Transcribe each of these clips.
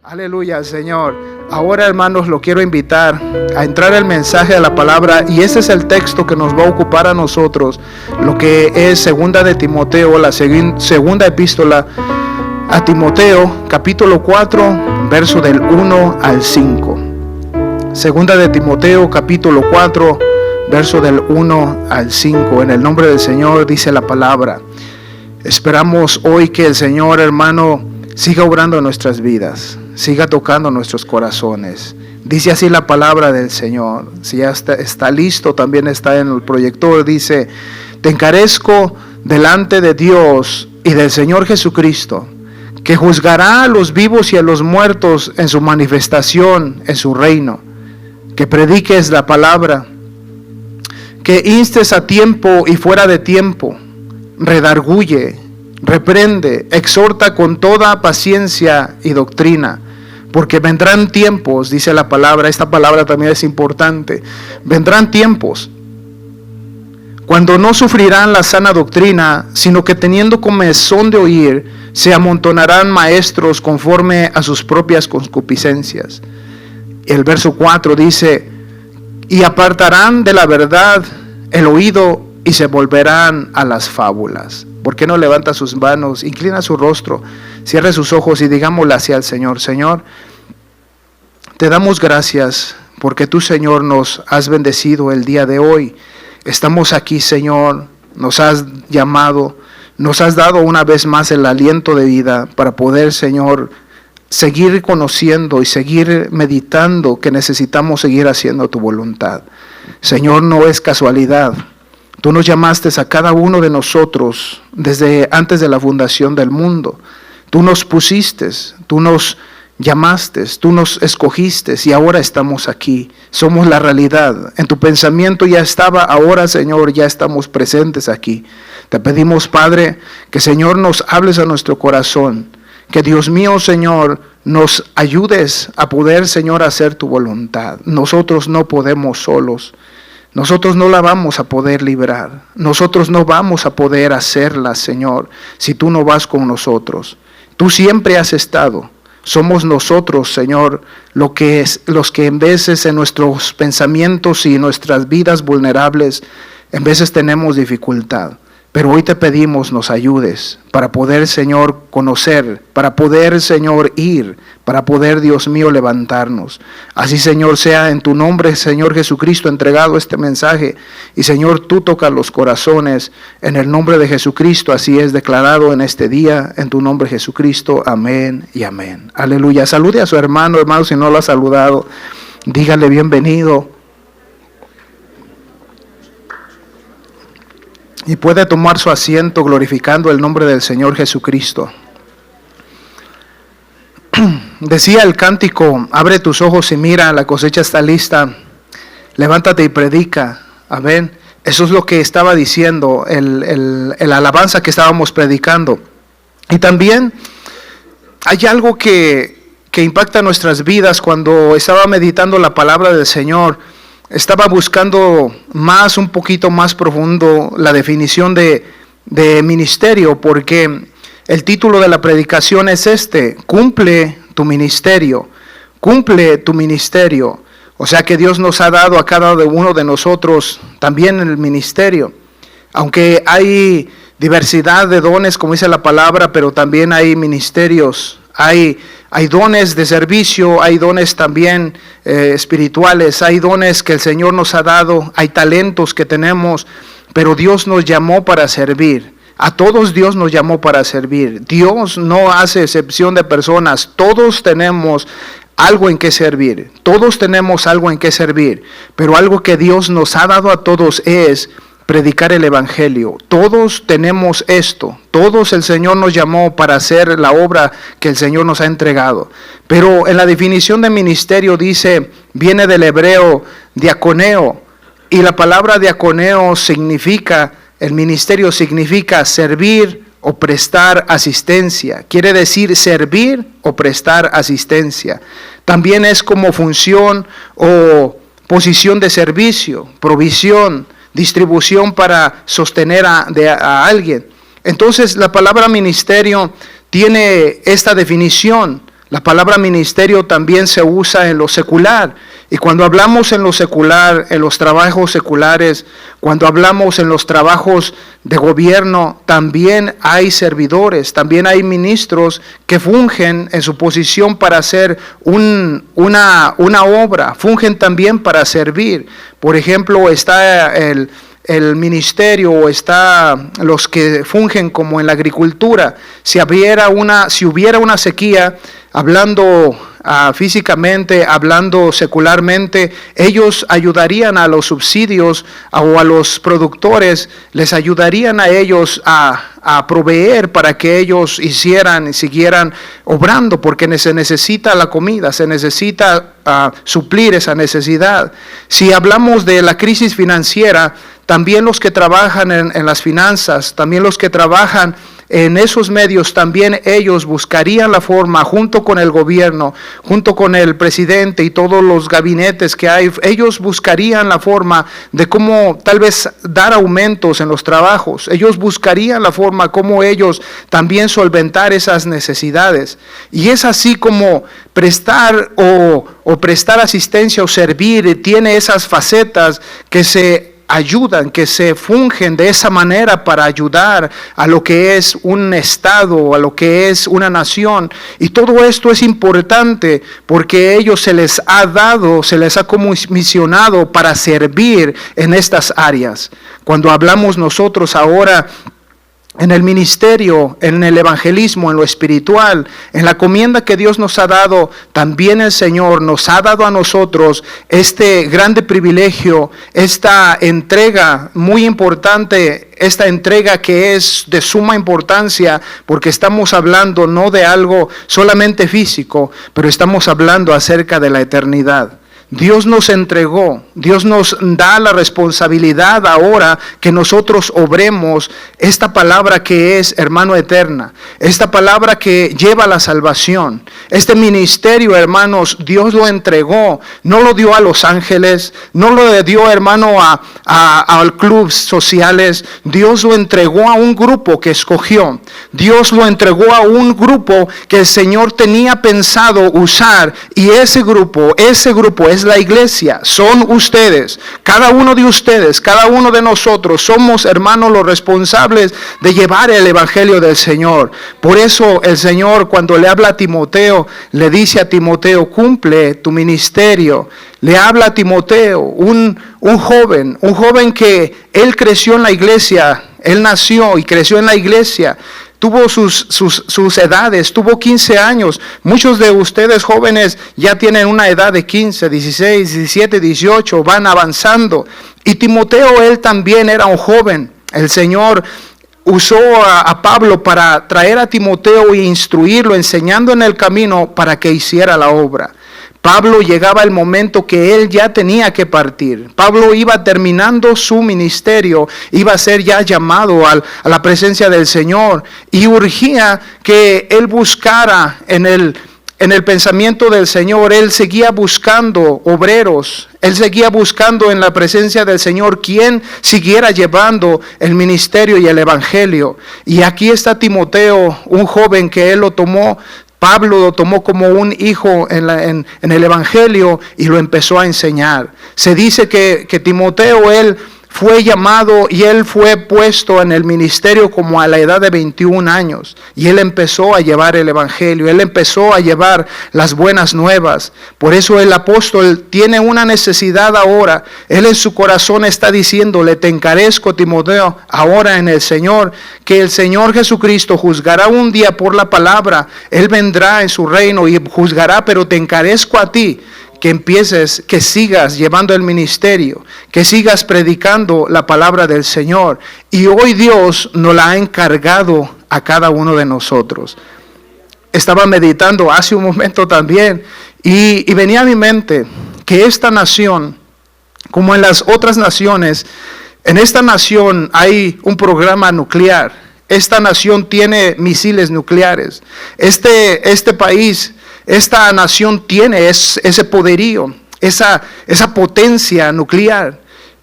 Aleluya, Señor. Ahora, hermanos, lo quiero invitar a entrar al mensaje de la palabra, y ese es el texto que nos va a ocupar a nosotros, lo que es segunda de Timoteo, la segunda epístola a Timoteo, capítulo 4, verso del 1 al 5. Segunda de Timoteo, capítulo 4, verso del 1 al 5. En el nombre del Señor dice la palabra. Esperamos hoy que el Señor, hermano, siga obrando en nuestras vidas, siga tocando nuestros corazones. Dice así la palabra del Señor. Si ya está listo, también está en el proyector. Dice: te encarezco delante de Dios y del Señor Jesucristo, que juzgará a los vivos y a los muertos en su manifestación en su reino, que prediques la palabra, que instes a tiempo y fuera de tiempo, redarguye, reprende, exhorta con toda paciencia y doctrina, porque vendrán tiempos, dice la palabra. Esta palabra también es importante. Vendrán tiempos cuando no sufrirán la sana doctrina, sino que teniendo comezón de oír, se amontonarán maestros conforme a sus propias concupiscencias. El verso 4 dice: y apartarán de la verdad el oído y se volverán a las fábulas. ¿Por qué no levanta sus manos, inclina su rostro, cierre sus ojos y digámosle hacia el Señor? Señor, te damos gracias porque tú, Señor, nos has bendecido el día de hoy. Estamos aquí, Señor, nos has llamado, nos has dado una vez más el aliento de vida para poder, Señor, seguir conociendo y seguir meditando que necesitamos seguir haciendo tu voluntad. Señor, no es casualidad. Tú nos llamaste a cada uno de nosotros desde antes de la fundación del mundo. Tú nos pusiste, tú nos llamaste, tú nos escogiste y ahora estamos aquí. Somos la realidad. En tu pensamiento ya estaba, ahora, Señor, ya estamos presentes aquí. Te pedimos, Padre, que, Señor, nos hables a nuestro corazón. Que, Dios mío, Señor, nos ayudes a poder, Señor, hacer tu voluntad. Nosotros no podemos solos. Nosotros no la vamos a poder librar. Nosotros no vamos a poder hacerla, Señor, si tú no vas con nosotros. Tú siempre has estado. Somos nosotros, Señor, los que en veces en nuestros pensamientos y nuestras vidas vulnerables, en veces tenemos dificultad. Pero hoy te pedimos nos ayudes para poder, Señor, conocer, para poder, Señor, ir, para poder, Dios mío, levantarnos. Así, Señor, sea en tu nombre, Señor Jesucristo, entregado este mensaje. Y, Señor, tú tocas los corazones en el nombre de Jesucristo. Así es declarado en este día, en tu nombre, Jesucristo. Amén y amén. Aleluya. Salude a su hermano, si no lo ha saludado. Dígale bienvenido. Y puede tomar su asiento glorificando el nombre del Señor Jesucristo. Decía el cántico: abre tus ojos y mira, la cosecha está lista. Levántate y predica. Amén. Eso es lo que estaba diciendo el alabanza que estábamos predicando. Y también hay algo que impacta nuestras vidas. Cuando estaba meditando la palabra del Señor, estaba buscando un poquito más profundo la definición de ministerio, porque el título de la predicación es cumple tu ministerio, cumple tu ministerio. O sea que Dios nos ha dado a cada uno de nosotros también el ministerio. Aunque hay diversidad de dones, como dice la palabra, pero también hay ministerios. Hay dones de servicio, hay dones también espirituales, hay dones que el Señor nos ha dado, hay talentos que tenemos, pero Dios nos llamó para servir. A todos Dios nos llamó para servir. Dios no hace excepción de personas. Todos tenemos algo en que servir. Todos tenemos algo en que servir. Pero algo que Dios nos ha dado a todos es predicar el evangelio. Todos tenemos esto. Todos el Señor nos llamó para hacer la obra que el Señor nos ha entregado. Pero en la definición de ministerio viene del hebreo diaconeo. Y la palabra diaconeo significa, el ministerio significa servir o prestar asistencia. Quiere decir servir o prestar asistencia. También es como función o posición de servicio, provisión, distribución para sostener a alguien. Entonces la palabra ministerio tiene esta definición. La palabra ministerio también se usa en lo secular. Y cuando hablamos en lo secular, en los trabajos seculares, cuando hablamos en los trabajos de gobierno, también hay servidores, también hay ministros que fungen en su posición para hacer una obra, fungen también para servir. Por ejemplo, está el ministerio, está los que fungen como en la agricultura. Si hubiera una sequía, hablando físicamente, hablando secularmente, ellos ayudarían a los subsidios o a los productores, les ayudarían a ellos a proveer para que ellos siguieran obrando, porque se necesita la comida, se necesita suplir esa necesidad. Si hablamos de la crisis financiera, también los que trabajan en las finanzas, también los que trabajan en esos medios, también ellos buscarían la forma, junto con el gobierno, junto con el presidente y todos los gabinetes que hay, ellos buscarían la forma de cómo tal vez dar aumentos en los trabajos. Ellos buscarían la forma como ellos también solventar esas necesidades. Y es así como prestar o prestar asistencia o servir tiene esas facetas que se ayudan, que se fungen de esa manera para ayudar a lo que es un estado, a lo que es una nación. Y todo esto es importante porque ellos se les ha dado, se les ha comisionado para servir en estas áreas. Cuando hablamos nosotros ahora en el ministerio, en el evangelismo, en lo espiritual, en la encomienda que Dios nos ha dado, también el Señor nos ha dado a nosotros este grande privilegio, esta entrega muy importante, esta entrega que es de suma importancia, porque estamos hablando no de algo solamente físico, pero estamos hablando acerca de la eternidad. Dios nos entregó, Dios nos da la responsabilidad ahora que nosotros obremos esta palabra que es, hermano, eterna, esta palabra que lleva la salvación. Este ministerio, hermanos, Dios lo entregó, no lo dio a los ángeles, no lo dio, hermano, a clubes sociales. Dios lo entregó a un grupo que escogió, Dios lo entregó a un grupo que el Señor tenía pensado usar, y ese grupo es la iglesia, son ustedes, cada uno de ustedes, cada uno de nosotros somos, hermanos, los responsables de llevar el evangelio del Señor. Por eso el Señor, cuando le habla a Timoteo, le dice a Timoteo: cumple tu ministerio. Le habla a Timoteo, un joven que él creció en la iglesia, él nació y creció en la iglesia. Tuvo sus edades, tuvo 15 años. Muchos de ustedes jóvenes ya tienen una edad de 15, 16, 17, 18, van avanzando. Y Timoteo, él también era un joven. El Señor usó a Pablo para traer a Timoteo e instruirlo, enseñando en el camino para que hiciera la obra. Pablo llegaba el momento que él ya tenía que partir. Pablo iba terminando su ministerio, iba a ser ya llamado a la presencia del Señor, y urgía que él buscara en el pensamiento del Señor. Él seguía buscando obreros, él seguía buscando en la presencia del Señor quien siguiera llevando el ministerio y el evangelio. Y aquí está Timoteo, un joven que él lo tomó. Pablo lo tomó como un hijo en el evangelio y lo empezó a enseñar. Se dice que Timoteo, él fue llamado y él fue puesto en el ministerio como a la edad de 21 años. Y él empezó a llevar el evangelio, él empezó a llevar las buenas nuevas. Por eso el apóstol tiene una necesidad ahora. Él en su corazón está diciéndole: te encarezco, Timoteo, ahora en el Señor, que el Señor Jesucristo juzgará un día por la palabra. Él vendrá en su reino y juzgará, pero te encarezco a ti que empieces, que sigas llevando el ministerio, que sigas predicando la palabra del Señor. Y hoy Dios nos la ha encargado a cada uno de nosotros. Estaba meditando hace un momento también y venía a mi mente que esta nación, como en las otras naciones, en esta nación hay un programa nuclear. Esta nación tiene misiles nucleares. Este país, esta nación tiene ese poderío, esa potencia nuclear.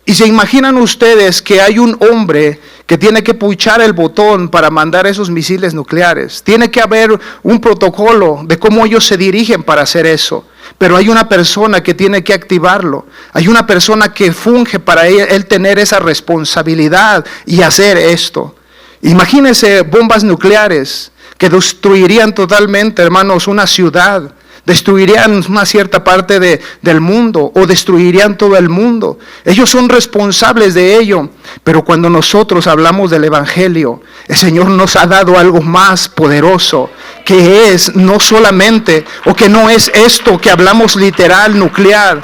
Y se imaginan ustedes que hay un hombre que tiene que puchar el botón para mandar esos misiles nucleares. Tiene que haber un protocolo de cómo ellos se dirigen para hacer eso. Pero hay una persona que tiene que activarlo. Hay una persona que funge para él tener esa responsabilidad y hacer esto. Imagínense bombas nucleares que destruirían totalmente, hermanos, una ciudad. Destruirían una cierta parte del mundo o destruirían todo el mundo. Ellos son responsables de ello. Pero cuando nosotros hablamos del Evangelio, el Señor nos ha dado algo más poderoso, que es no solamente, o que no es esto que hablamos literal, nuclear,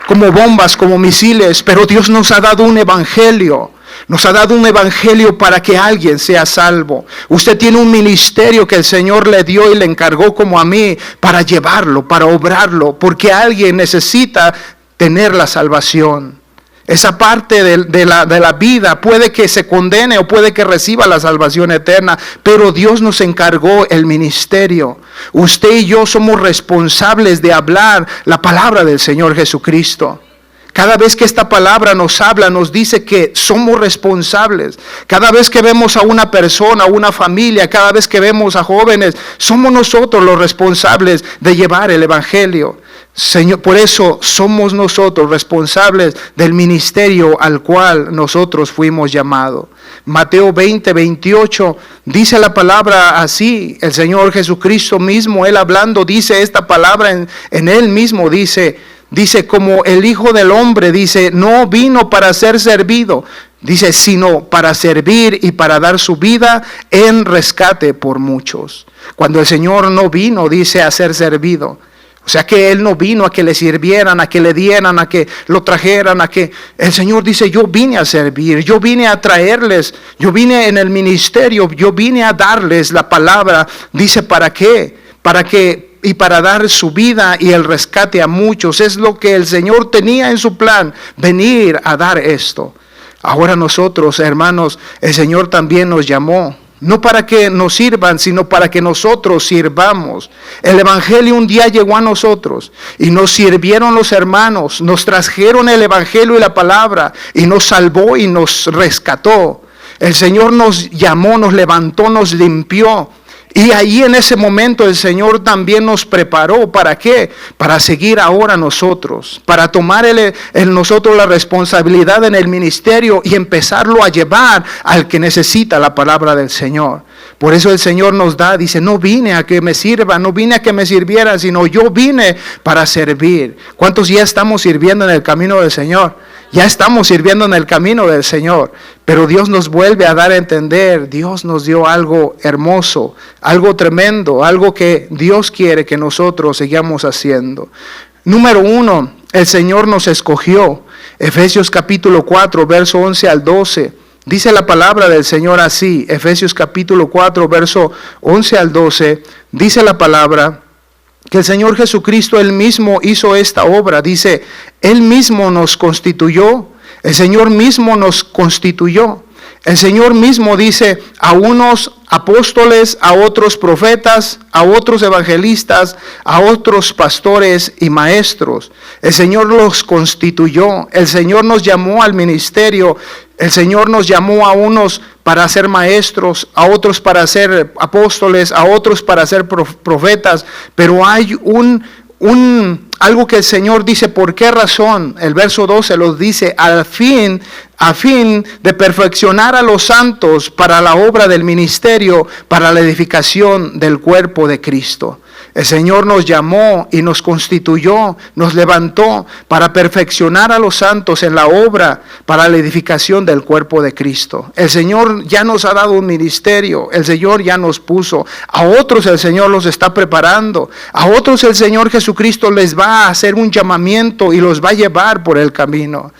como bombas, como misiles, pero Dios nos ha dado un Evangelio. Nos ha dado un evangelio para que alguien sea salvo. Usted tiene un ministerio que el Señor le dio y le encargó como a mí para llevarlo, para obrarlo, porque alguien necesita tener la salvación. Esa parte de la vida puede que se condene o puede que reciba la salvación eterna, pero Dios nos encargó el ministerio. Usted y yo somos responsables de hablar la palabra del Señor Jesucristo. Cada vez que esta palabra nos habla, nos dice que somos responsables. Cada vez que vemos a una persona, a una familia, cada vez que vemos a jóvenes, somos nosotros los responsables de llevar el evangelio. Señor, por eso somos nosotros responsables del ministerio al cual nosotros fuimos llamados. Mateo 20:28 dice la palabra así. El Señor Jesucristo mismo, Él hablando, dice esta palabra en Él mismo, Dice, como el Hijo del Hombre, dice, no vino para ser servido, dice, sino para servir y para dar su vida en rescate por muchos. Cuando el Señor no vino, dice, a ser servido. O sea que Él no vino a que le sirvieran, a que le dieran, a que lo trajeran, el Señor dice, yo vine a servir, yo vine a traerles, yo vine en el ministerio, yo vine a darles la palabra. Dice, ¿para qué? Y para dar su vida y el rescate a muchos. Es lo que el Señor tenía en su plan, venir a dar esto. Ahora nosotros, hermanos, el Señor también nos llamó, no para que nos sirvan, sino para que nosotros sirvamos. El Evangelio un día llegó a nosotros y nos sirvieron los hermanos, nos trajeron el Evangelio y la palabra y nos salvó y nos rescató. El Señor nos llamó, nos levantó, nos limpió. Y ahí en ese momento el Señor también nos preparó. ¿Para qué? Para seguir ahora nosotros. Para tomar en nosotros la responsabilidad en el ministerio y empezarlo a llevar al que necesita la palabra del Señor. Por eso el Señor nos da, dice, no vine a que me sirvan, no vine a que me sirvieran, sino yo vine para servir. ¿Cuántos ya estamos sirviendo en el camino del Señor? Ya estamos sirviendo en el camino del Señor, pero Dios nos vuelve a dar a entender, Dios nos dio algo hermoso, algo tremendo, algo que Dios quiere que nosotros sigamos haciendo. Número 1, el Señor nos escogió. Efesios capítulo 4, verso 11 al 12. Dice la palabra del Señor así, Efesios capítulo 4, verso 11 al 12, dice la palabra que el Señor Jesucristo Él mismo hizo esta obra. Dice, Él mismo nos constituyó, el Señor mismo nos constituyó. El Señor mismo dice, a unos apóstoles, a otros profetas, a otros evangelistas, a otros pastores y maestros. El Señor los constituyó, el Señor nos llamó al ministerio, el Señor nos llamó a unos para ser maestros, a otros para ser apóstoles, a otros para ser profetas, pero hay algo que el Señor dice, ¿por qué razón? El verso 12 los dice, a fin de perfeccionar a los santos para la obra del ministerio, para la edificación del cuerpo de Cristo. El Señor nos llamó y nos constituyó, nos levantó para perfeccionar a los santos en la obra para la edificación del cuerpo de Cristo. El Señor ya nos ha dado un ministerio, el Señor ya nos puso. A otros el Señor los está preparando, a otros el Señor Jesucristo les va a hacer un llamamiento y los va a llevar por el camino.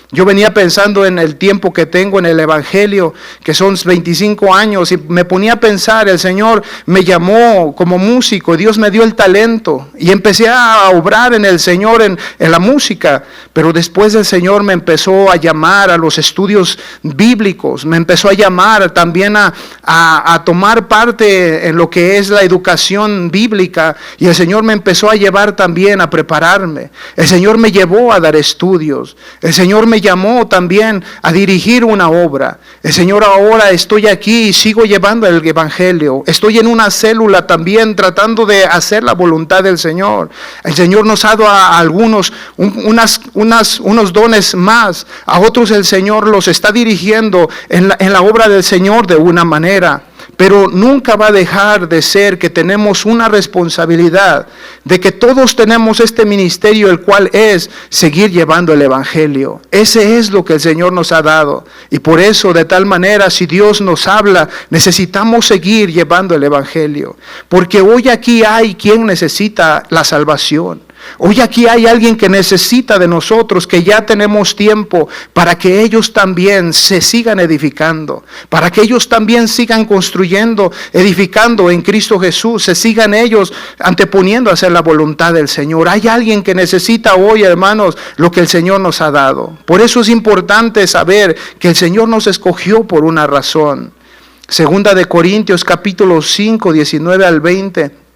Yo venía pensando en el tiempo que tengo en el Evangelio, que son 25 años, y me ponía a pensar, el Señor me llamó como músico, Dios me dio el talento, y empecé a obrar en el Señor en la música, pero después el Señor me empezó a llamar a los estudios bíblicos, me empezó a llamar también a tomar parte en lo que es la educación bíblica, y el Señor me empezó a llevar también a prepararme, el Señor me llevó a dar estudios, el Señor me me llamó también a dirigir una obra. El Señor, ahora estoy aquí y sigo llevando el evangelio. Estoy en una célula también tratando de hacer la voluntad del Señor. El Señor nos ha dado a algunos unos dones más. A otros el Señor los está dirigiendo en la obra del Señor de una manera. Pero nunca va a dejar de ser que tenemos una responsabilidad de que todos tenemos este ministerio, el cual es seguir llevando el evangelio. Ese es lo que el Señor nos ha dado. Y por eso, de tal manera, si Dios nos habla, necesitamos seguir llevando el evangelio. Porque hoy aquí hay quien necesita la salvación. Hoy aquí hay alguien que necesita de nosotros, que ya tenemos tiempo para que ellos también se sigan edificando, para que ellos también sigan construyendo, edificando en Cristo Jesús, se sigan ellos anteponiendo a hacer la voluntad del Señor. Hay alguien que necesita hoy, hermanos, lo que el Señor nos ha dado. Por eso es importante saber que el Señor nos escogió por una razón. Segunda de Corintios capítulo 5, 19 al 20.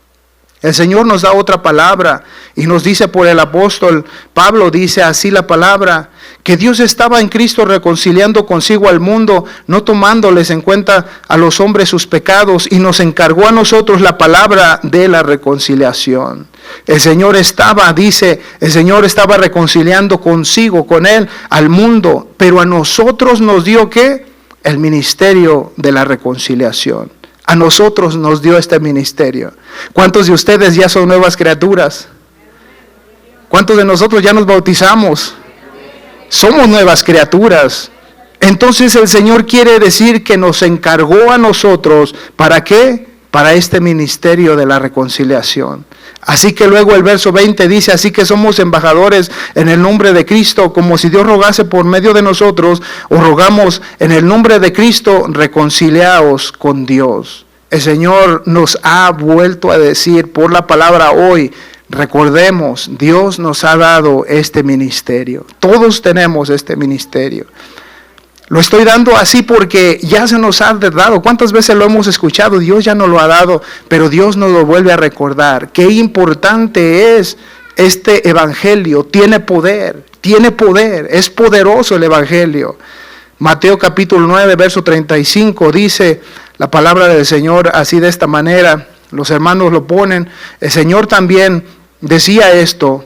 El Señor nos da otra palabra y nos dice por el apóstol Pablo, dice así la palabra, que Dios estaba en Cristo reconciliando consigo al mundo, no tomándoles en cuenta a los hombres sus pecados, y nos encargó a nosotros la palabra de la reconciliación. El Señor estaba, dice, el Señor estaba reconciliando consigo, con Él, al mundo, pero a nosotros nos dio ¿qué? El ministerio de la reconciliación. A nosotros nos dio este ministerio. ¿Cuántos de ustedes ya son nuevas criaturas? ¿Cuántos de nosotros ya nos bautizamos? Somos nuevas criaturas. Entonces el Señor quiere decir que nos encargó a nosotros, ¿para qué? Para este ministerio de la reconciliación. Así que luego el verso 20 dice, así que somos embajadores en el nombre de Cristo, como si Dios rogase por medio de nosotros, o rogamos en el nombre de Cristo, reconciliaos con Dios. El Señor nos ha vuelto a decir por la palabra hoy, recordemos, Dios nos ha dado este ministerio. Todos tenemos este ministerio. Lo estoy dando así porque ya se nos ha dado. ¿Cuántas veces lo hemos escuchado? Dios ya nos lo ha dado, pero Dios nos lo vuelve a recordar. Qué importante es este evangelio. Tiene poder, es poderoso el evangelio. Mateo capítulo 9, verso 35 dice la palabra del Señor así de esta manera. Los hermanos lo ponen. El Señor también decía esto.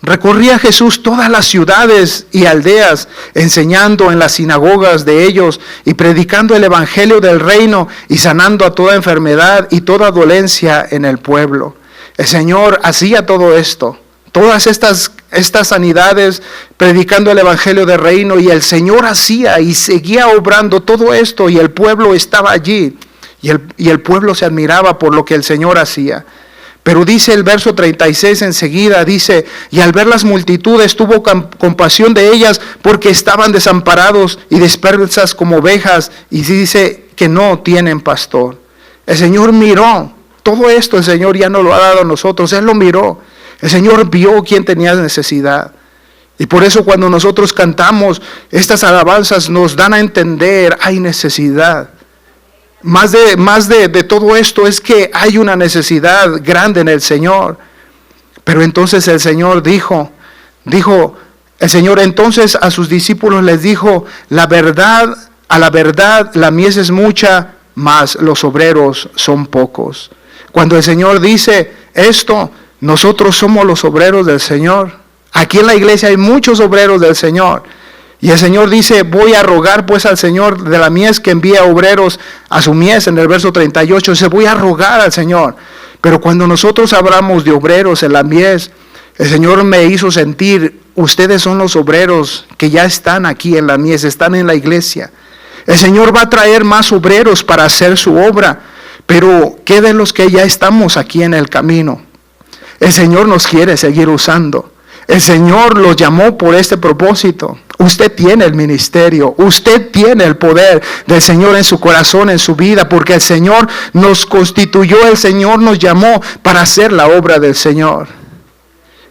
Recorría Jesús todas las ciudades y aldeas, enseñando en las sinagogas de ellos y predicando el evangelio del reino y sanando a toda enfermedad y toda dolencia en el pueblo. El Señor hacía todo esto, todas estas sanidades, predicando el evangelio del reino, y el Señor hacía y seguía obrando todo esto, y el pueblo estaba allí y el pueblo se admiraba por lo que el Señor hacía. Pero dice el verso 36 enseguida, dice, y al ver las multitudes tuvo compasión de ellas porque estaban desamparados y dispersas como ovejas, y dice que no tienen pastor. El Señor miró todo esto, el Señor ya no lo ha dado a nosotros, Él lo miró. El Señor vio quién tenía necesidad. Y por eso cuando nosotros cantamos estas alabanzas nos dan a entender, hay necesidad. Más de todo esto es que hay una necesidad grande en el Señor. Pero entonces el Señor dijo el Señor entonces a sus discípulos les dijo, a la verdad la mies es mucha, mas los obreros son pocos. Cuando el Señor dice esto, nosotros somos los obreros del Señor. Aquí en la iglesia hay muchos obreros del Señor. Y el Señor dice, voy a rogar pues al Señor de la mies que envía obreros a su mies. En el verso 38 dice, voy a rogar al Señor. Pero cuando nosotros hablamos de obreros en la mies, el Señor me hizo sentir, ustedes son los obreros que ya están aquí en la mies, están en la iglesia. El Señor va a traer más obreros para hacer su obra. Pero ¿qué de los que ya estamos aquí en el camino? El Señor nos quiere seguir usando. El Señor los llamó por este propósito. Usted tiene el ministerio, usted tiene el poder del Señor en su corazón, en su vida, porque el Señor nos constituyó, el Señor nos llamó para hacer la obra del Señor.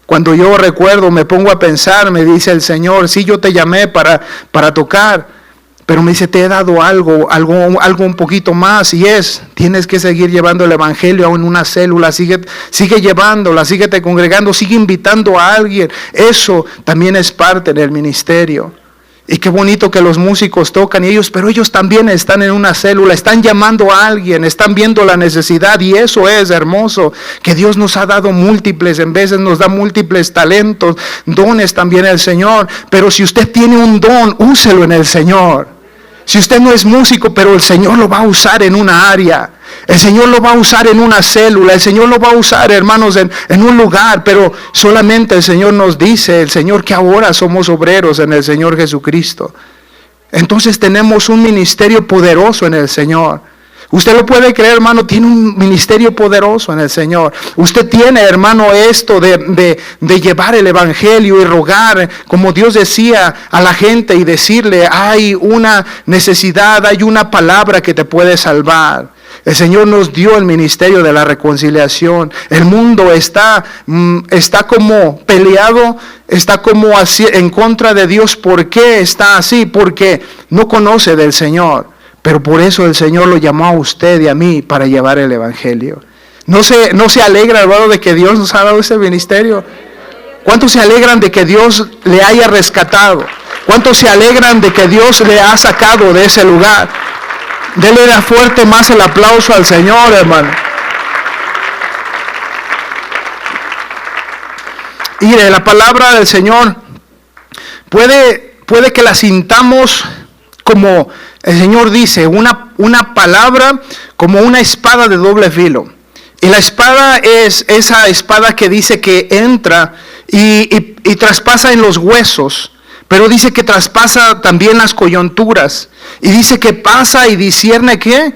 Cuando yo recuerdo, me pongo a pensar, me dice el Señor, sí, yo te llamé para tocar, pero me dice, te he dado algo un poquito más, y tienes que seguir llevando el evangelio en una célula, sigue llevándola, síguete congregando, sigue invitando a alguien. Eso también es parte del ministerio. Y qué bonito que los músicos tocan pero ellos también están en una célula, están llamando a alguien, están viendo la necesidad, y eso es hermoso, que Dios nos ha dado múltiples, en veces nos da múltiples talentos, dones también el Señor, pero si usted tiene un don, úselo en el Señor. Si usted no es músico, pero el Señor lo va a usar en una área, el Señor lo va a usar en una célula, el Señor lo va a usar, hermanos, en un lugar, pero solamente el Señor nos dice, el Señor, que ahora somos obreros en el Señor Jesucristo. Entonces tenemos un ministerio poderoso en el Señor. Usted lo puede creer, hermano, tiene un ministerio poderoso en el Señor. Usted tiene, hermano, esto de llevar el evangelio y rogar, como Dios decía, a la gente y decirle, hay una necesidad, hay una palabra que te puede salvar. El Señor nos dio el ministerio de la reconciliación. El mundo está como peleado, está como así en contra de Dios. ¿Por qué está así? Porque no conoce del Señor. Pero por eso el Señor lo llamó a usted y a mí para llevar el evangelio. ¿No se alegra, hermano, de que Dios nos ha dado ese ministerio? ¿Cuántos se alegran de que Dios le haya rescatado? ¿Cuántos se alegran de que Dios le ha sacado de ese lugar? Dele fuerte más el aplauso al Señor, hermano. Mire, la palabra del Señor puede que la sintamos como el Señor dice, una palabra como una espada de doble filo. Y la espada es esa espada que dice que entra y traspasa en los huesos, pero dice que traspasa también las coyunturas. Y dice que pasa y discierne, ¿qué?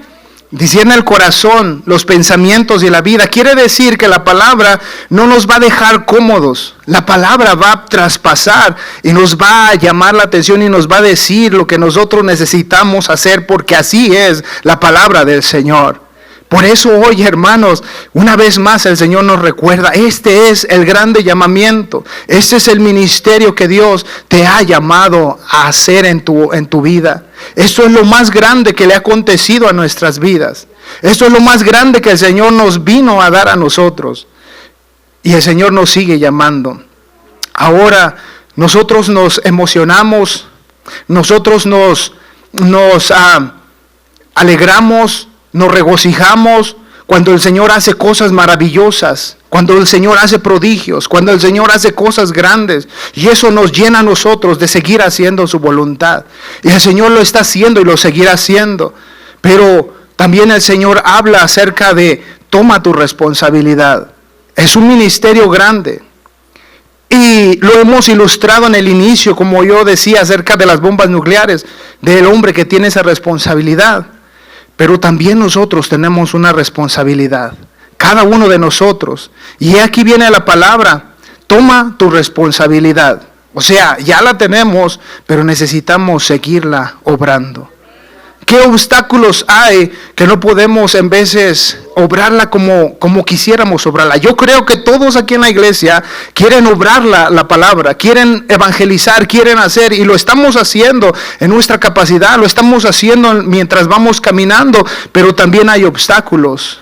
Discierne el corazón, los pensamientos y la vida. Quiere decir que la palabra no nos va a dejar cómodos. La palabra va a traspasar y nos va a llamar la atención y nos va a decir lo que nosotros necesitamos hacer, porque así es la palabra del Señor. Por eso hoy, hermanos, una vez más el Señor nos recuerda, este es el grande llamamiento, este es el ministerio que Dios te ha llamado a hacer en tu vida. Esto es lo más grande que le ha acontecido a nuestras vidas. Esto es lo más grande que el Señor nos vino a dar a nosotros. Y el Señor nos sigue llamando. Ahora nosotros nos emocionamos, nosotros nos alegramos, nos regocijamos cuando el Señor hace cosas maravillosas, cuando el Señor hace prodigios, cuando el Señor hace cosas grandes. Y eso nos llena a nosotros de seguir haciendo su voluntad. Y el Señor lo está haciendo y lo seguirá haciendo. Pero también el Señor habla acerca de toma tu responsabilidad. Es un ministerio grande. Y lo hemos ilustrado en el inicio, como yo decía, acerca de las bombas nucleares, del hombre que tiene esa responsabilidad. Pero también nosotros tenemos una responsabilidad, cada uno de nosotros. Y aquí viene la palabra, toma tu responsabilidad. O sea, ya la tenemos, pero necesitamos seguirla obrando. ¿Qué obstáculos hay que no podemos en veces obrarla como quisiéramos obrarla? Yo creo que todos aquí en la iglesia quieren obrar la palabra, quieren evangelizar, quieren hacer, y lo estamos haciendo en nuestra capacidad, lo estamos haciendo mientras vamos caminando, pero también hay obstáculos.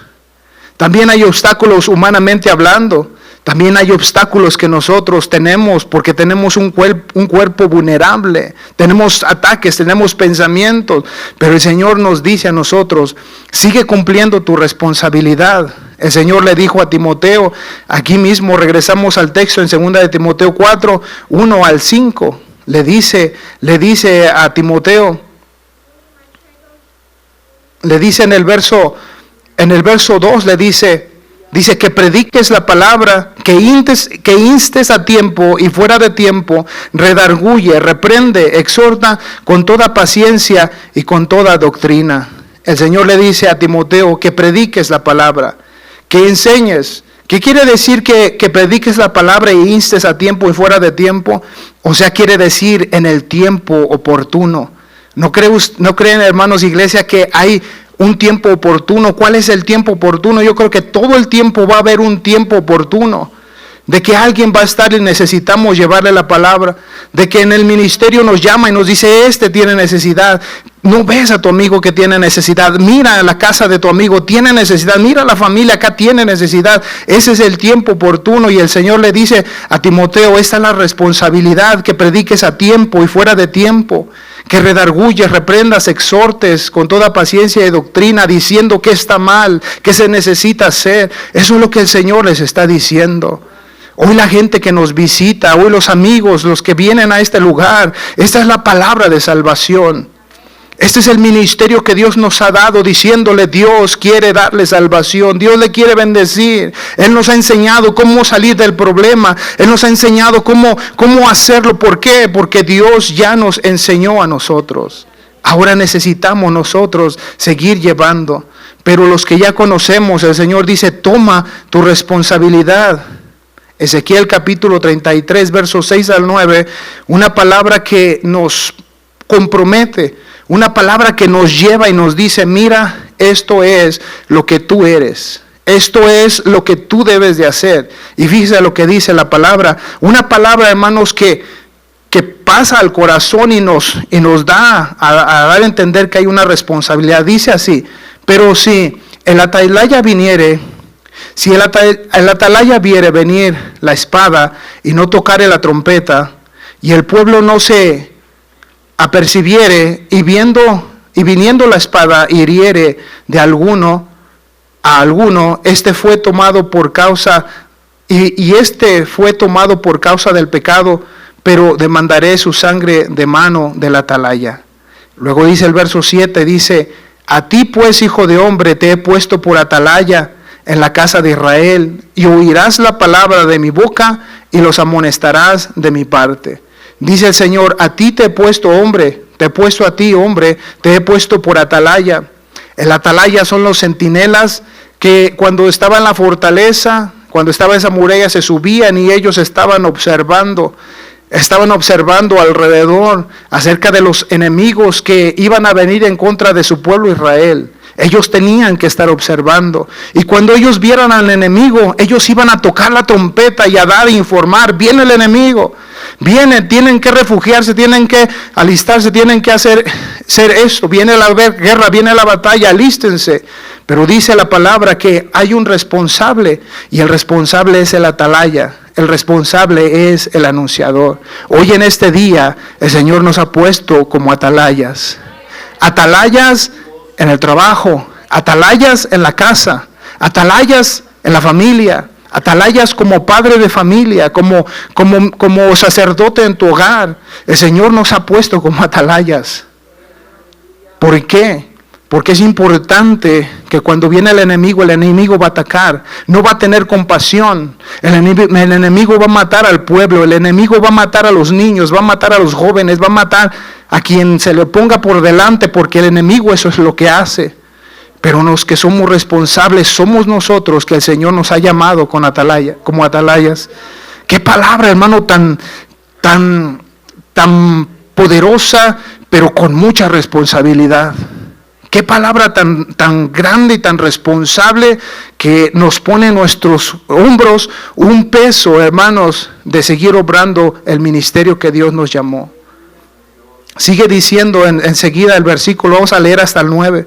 También hay obstáculos humanamente hablando. También hay obstáculos que nosotros tenemos porque tenemos un cuerpo vulnerable, tenemos ataques, tenemos pensamientos, pero el Señor nos dice a nosotros, sigue cumpliendo tu responsabilidad. El Señor le dijo a Timoteo, aquí mismo regresamos al texto en 2 de Timoteo 4, 1 al 5, le dice a Timoteo, le dice en el verso 2, le dice que prediques la palabra, que instes a tiempo y fuera de tiempo, redarguye, reprende, exhorta con toda paciencia y con toda doctrina. El Señor le dice a Timoteo que prediques la palabra, que enseñes. ¿Qué quiere decir que prediques la palabra y instes a tiempo y fuera de tiempo? O sea, quiere decir en el tiempo oportuno. ¿No creen, hermanos, iglesia, que hay un tiempo oportuno? ¿Cuál es el tiempo oportuno? Yo creo que todo el tiempo va a haber un tiempo oportuno. de que alguien va a estar y necesitamos llevarle la palabra, de que en el ministerio nos llama y nos dice, este tiene necesidad. No ves a tu amigo que tiene necesidad, mira a la casa de tu amigo, tiene necesidad, mira a la familia acá, tiene necesidad. Ese es el tiempo oportuno, y el Señor le dice a Timoteo, esta es la responsabilidad, que prediques a tiempo y fuera de tiempo, que redarguyes, reprendas, exhortes con toda paciencia y doctrina, diciendo que está mal, que se necesita hacer. Eso es lo que el Señor les está diciendo. Hoy la gente que nos visita, hoy los amigos, los que vienen a este lugar, esta es la palabra de salvación. Este es el ministerio que Dios nos ha dado, diciéndole, Dios quiere darle salvación, Dios le quiere bendecir. Él nos ha enseñado cómo salir del problema, Él nos ha enseñado cómo hacerlo. ¿Por qué? Porque Dios ya nos enseñó a nosotros. Ahora necesitamos nosotros seguir llevando. Pero los que ya conocemos, el Señor dice, toma tu responsabilidad. Ezequiel capítulo 33, versos 6 al 9, una palabra que nos compromete, una palabra que nos lleva y nos dice, mira, esto es lo que tú eres, esto es lo que tú debes de hacer. Y fíjese lo que dice la palabra, una palabra, hermanos, que pasa al corazón y nos da a dar a entender que hay una responsabilidad. Dice así, pero si el atalaya viniere, si el atalaya viere venir la espada y no tocare la trompeta, y el pueblo no se apercibiere, y viniendo la espada hiriere de alguno a alguno, este fue tomado por causa del pecado, pero demandaré su sangre de mano del atalaya. Luego dice el verso 7, dice, a ti pues, hijo de hombre, te he puesto por atalaya en la casa de Israel, y oirás la palabra de mi boca y los amonestarás de mi parte. Dice el Señor, a ti te he puesto, hombre, te he puesto a ti, hombre, te he puesto por atalaya. El atalaya son los centinelas que cuando estaba en la fortaleza, cuando estaba esa muralla, se subían y ellos estaban observando alrededor acerca de los enemigos que iban a venir en contra de su pueblo Israel. Ellos tenían que estar observando, y cuando ellos vieran al enemigo, ellos iban a tocar la trompeta y a dar e informar, viene el enemigo, viene, tienen que refugiarse, tienen que alistarse, tienen que hacer esto, viene la guerra, viene la batalla, alístense. Pero dice la palabra que hay un responsable, y el responsable es el atalaya. El responsable es el anunciador. Hoy en este día el Señor nos ha puesto como atalayas. Atalayas en el trabajo, atalayas en la casa, atalayas en la familia, atalayas como padre de familia, como sacerdote en tu hogar. El Señor nos ha puesto como atalayas. ¿Por qué? Porque es importante que cuando viene el enemigo va a atacar, no va a tener compasión. El enemigo va a matar al pueblo, el enemigo va a matar a los niños, va a matar a los jóvenes, va a matar a quien se le ponga por delante, porque el enemigo eso es lo que hace. Pero los que somos responsables somos nosotros, que el Señor nos ha llamado como atalayas. Qué palabra, hermano, tan poderosa, pero con mucha responsabilidad. Qué palabra tan grande y tan responsable, que nos pone en nuestros hombros un peso, hermanos, de seguir obrando el ministerio que Dios nos llamó. Sigue diciendo enseguida el versículo, vamos a leer hasta el 9.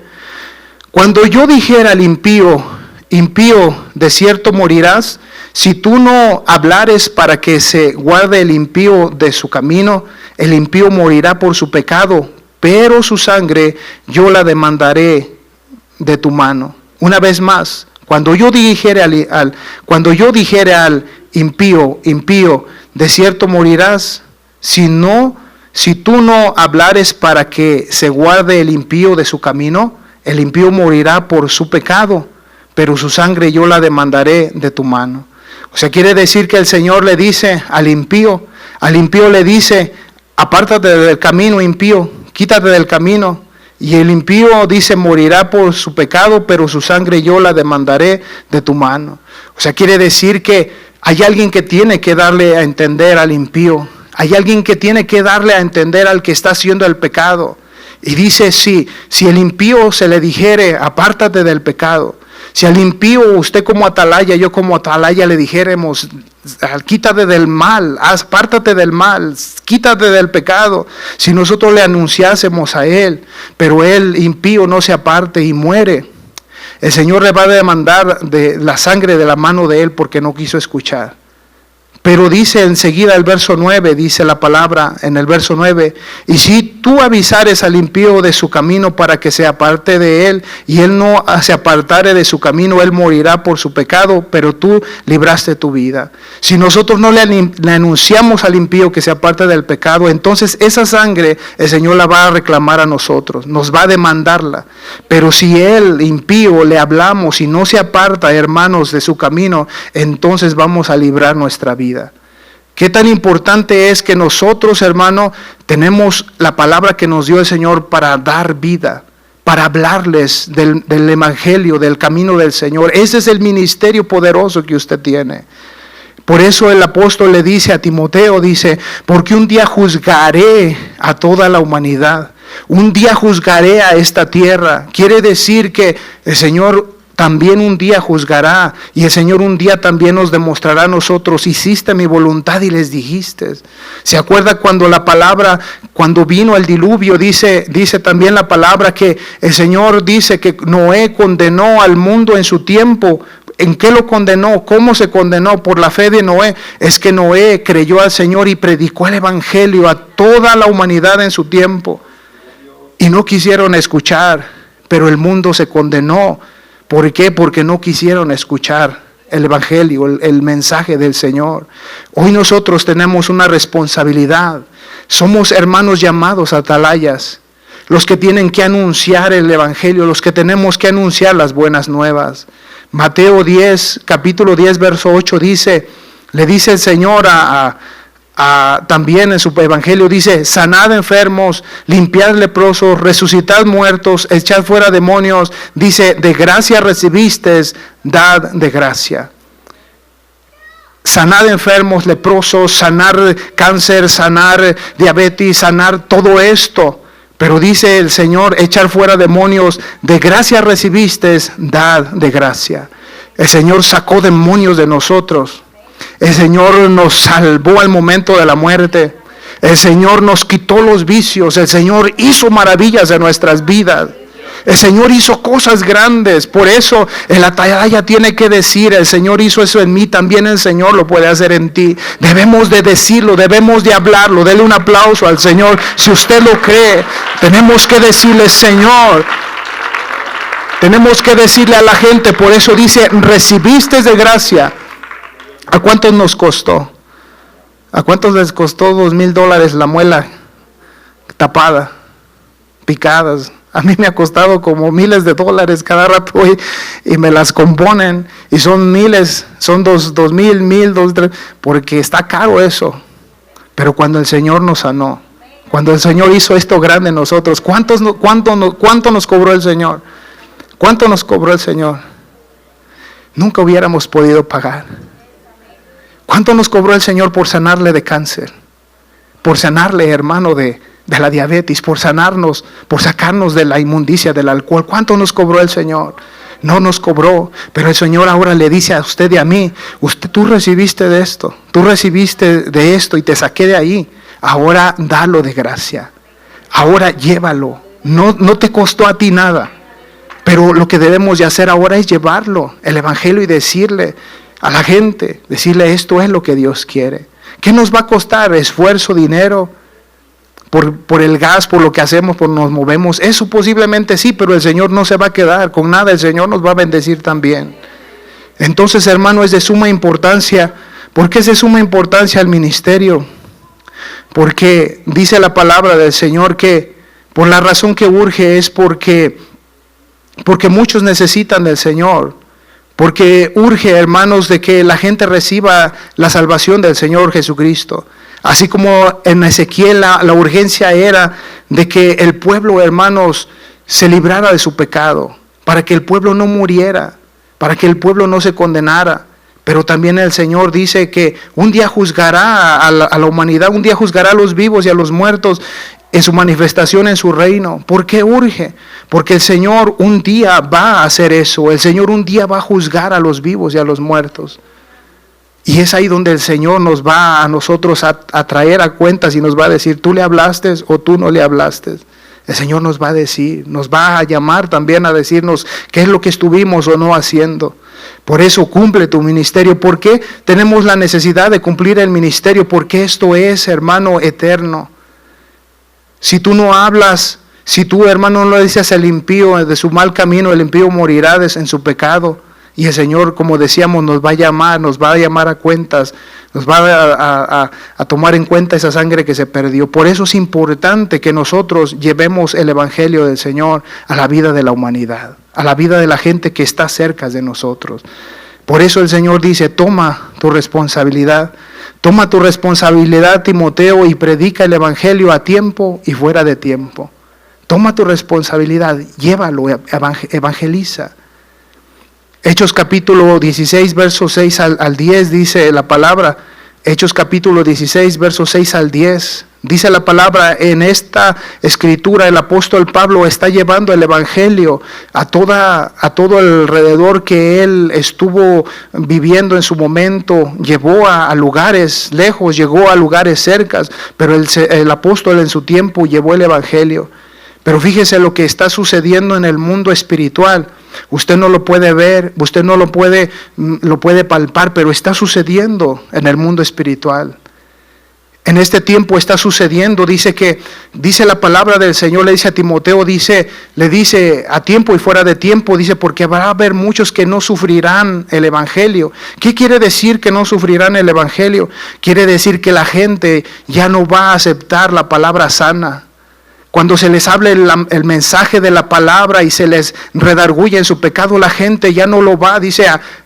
Cuando yo dijera al impío, de cierto morirás, si tú no hablares para que se guarde el impío de su camino, el impío morirá por su pecado, pero su sangre yo la demandaré de tu mano. Una vez más, cuando yo dijere al impío, de cierto morirás, si tú no hablares para que se guarde el impío de su camino, el impío morirá por su pecado, pero su sangre yo la demandaré de tu mano. O sea, quiere decir que el Señor le dice al impío le dice, apártate del camino, impío, quítate del camino. Y el impío dice, morirá por su pecado, pero su sangre yo la demandaré de tu mano. O sea, quiere decir que hay alguien que tiene que darle a entender al impío. Hay alguien que tiene que darle a entender al que está haciendo el pecado. Y dice, si el impío se le dijere, apártate del pecado, Si al impío, usted como atalaya, yo como atalaya, le dijéramos, quítate del mal, apártate del mal, quítate del pecado. Si nosotros le anunciásemos a él, pero el impío no se aparte y muere, el Señor le va a demandar de la sangre de la mano de él porque no quiso escuchar. Pero dice enseguida el verso 9, dice la palabra en el verso 9, y si tú avisares al impío de su camino para que se aparte de él, y él no se apartare de su camino, él morirá por su pecado, pero tú libraste tu vida. Si nosotros no le anunciamos al impío que se aparte del pecado, entonces esa sangre el Señor la va a reclamar a nosotros, nos va a demandarla. Pero si el impío le hablamos y no se aparta, hermanos, de su camino, entonces vamos a librar nuestra vida. Qué tan importante es que nosotros, hermano, tenemos la palabra que nos dio el Señor para dar vida, para hablarles del evangelio, del camino del Señor. Ese es el ministerio poderoso que usted tiene. Por eso el apóstol le dice a Timoteo, dice, porque un día juzgaré a toda la humanidad. Un día juzgaré a esta tierra. Quiere decir que el Señor también un día juzgará, y el Señor un día también nos demostrará a nosotros, hiciste mi voluntad y les dijiste. ¿Se acuerda cuando la palabra, cuando vino el diluvio, dice también la palabra que el Señor dice que Noé condenó al mundo en su tiempo? ¿En qué lo condenó? ¿Cómo se condenó? Por la fe de Noé. Es que Noé creyó al Señor y predicó el evangelio a toda la humanidad en su tiempo, y no quisieron escuchar, pero el mundo se condenó. ¿Por qué? Porque no quisieron escuchar el evangelio, el mensaje del Señor. Hoy nosotros tenemos una responsabilidad. Somos hermanos llamados atalayas, los que tienen que anunciar el evangelio, los que tenemos que anunciar las buenas nuevas. Mateo 10, capítulo 10, verso 8 dice, le dice el Señor también en su evangelio, dice, sanad enfermos, limpiad leprosos, resucitad muertos, echad fuera demonios. Dice, de gracia recibisteis, dad de gracia. Sanad enfermos, leprosos, sanar cáncer, sanar diabetes, sanar todo esto. Pero dice el Señor, echar fuera demonios, de gracia recibisteis, dad de gracia. El Señor sacó demonios de nosotros. El Señor nos salvó al momento de la muerte. El Señor nos quitó los vicios. El Señor hizo maravillas en nuestras vidas. El Señor hizo cosas grandes. Por eso el atalaya tiene que decir, el Señor hizo eso en mí, también el Señor lo puede hacer en ti. Debemos de decirlo, debemos de hablarlo. Dele un aplauso al Señor si usted lo cree. Tenemos que decirle, Señor. Tenemos que decirle a la gente. Por eso dice, recibiste de gracia. ¿A cuántos nos costó? ¿A cuántos les costó $2,000 la muela tapada, picadas? A mí me ha costado como miles de dólares cada rato y me las componen y son miles, son 2,000, 1,000, 2,000, porque está caro eso. Pero cuando el Señor nos sanó, cuando el Señor hizo esto grande en nosotros, ¿cuánto nos cobró el Señor? ¿Cuánto nos cobró el Señor? Nunca hubiéramos podido pagar. ¿Cuánto nos cobró el Señor por sanarle de cáncer? Por sanarle, hermano, de la diabetes, por sanarnos, por sacarnos de la inmundicia del alcohol. ¿Cuánto nos cobró el Señor? No nos cobró, pero el Señor ahora le dice a usted y a mí, tú recibiste de esto, tú recibiste de esto y te saqué de ahí. Ahora dalo de gracia. Ahora llévalo. No te costó a ti nada, pero lo que debemos de hacer ahora es llevarlo, el evangelio, y decirle a la gente, decirle, esto es lo que Dios quiere. ¿Qué nos va a costar? Esfuerzo, dinero, por el gas, por lo que hacemos, por nos movemos. Eso posiblemente sí, pero el Señor no se va a quedar con nada. El Señor nos va a bendecir también. Entonces, hermano, es de suma importancia. ¿Por qué es de suma importancia el ministerio? Porque dice la palabra del Señor que por la razón que urge es porque muchos necesitan del Señor. Porque urge, hermanos, de que la gente reciba la salvación del Señor Jesucristo. Así como en Ezequiel la urgencia era de que el pueblo, hermanos, se librara de su pecado, para que el pueblo no muriera, para que el pueblo no se condenara. Pero también el Señor dice que un día juzgará a la humanidad, un día juzgará a los vivos y a los muertos. en su manifestación en su reino. ¿Por qué urge? Porque el Señor un día va a hacer eso. El Señor un día va a juzgar a los vivos y a los muertos. Y es ahí donde el Señor nos va a nosotros a traer a cuentas y nos va a decir, ¿tú le hablaste o tú no le hablaste? El Señor nos va a decir, nos va a llamar también a decirnos qué es lo que estuvimos o no haciendo. Por eso cumple tu ministerio. ¿Por qué tenemos la necesidad de cumplir el ministerio? Porque esto es, hermano, eterno. Si tú no hablas, si tú, hermano, no le dices al impío de su mal camino, el impío morirá en su pecado. Y el Señor, como decíamos, nos va a llamar a cuentas, nos va a tomar en cuenta esa sangre que se perdió. Por eso es importante que nosotros llevemos el Evangelio del Señor a la vida de la humanidad, a la vida de la gente que está cerca de nosotros. Por eso el Señor dice, toma tu responsabilidad, Timoteo, y predica el Evangelio a tiempo y fuera de tiempo. Toma tu responsabilidad, llévalo, evangeliza. Hechos capítulo 16, versos 6 al 10, dice la palabra. Hechos capítulo 16, versos 6 al 10. Dice la palabra, en esta escritura el apóstol Pablo está llevando el evangelio a todo alrededor que él estuvo viviendo en su momento. Llevó a lugares lejos, llegó a lugares cercas, pero el apóstol en su tiempo llevó el evangelio. Pero fíjese lo que está sucediendo en el mundo espiritual. Usted no lo puede ver, usted no lo puede palpar, pero está sucediendo en el mundo espiritual. En este tiempo está sucediendo, dice la palabra del Señor, le dice a Timoteo, le dice a tiempo y fuera de tiempo, dice, porque va a haber muchos que no sufrirán el evangelio. ¿Qué quiere decir que no sufrirán el evangelio? Quiere decir que la gente ya no va a aceptar la palabra sana. Cuando se les hable el mensaje de la palabra y se les redarguye en su pecado, la gente ya no lo va,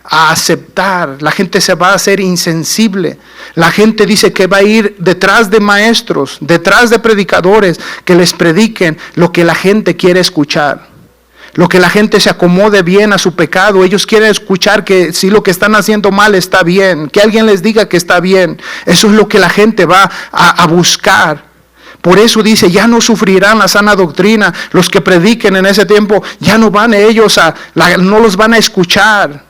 a aceptar. La gente se va a hacer insensible. La gente dice que va a ir detrás de maestros, detrás de predicadores que les prediquen lo que la gente quiere escuchar. Lo que la gente se acomode bien a su pecado. Ellos quieren escuchar que si lo que están haciendo mal está bien, que alguien les diga que está bien. Eso es lo que la gente va a buscar. Por eso dice, ya no sufrirán la sana doctrina. Los que prediquen en ese tiempo, ya no van ellos no los van a escuchar.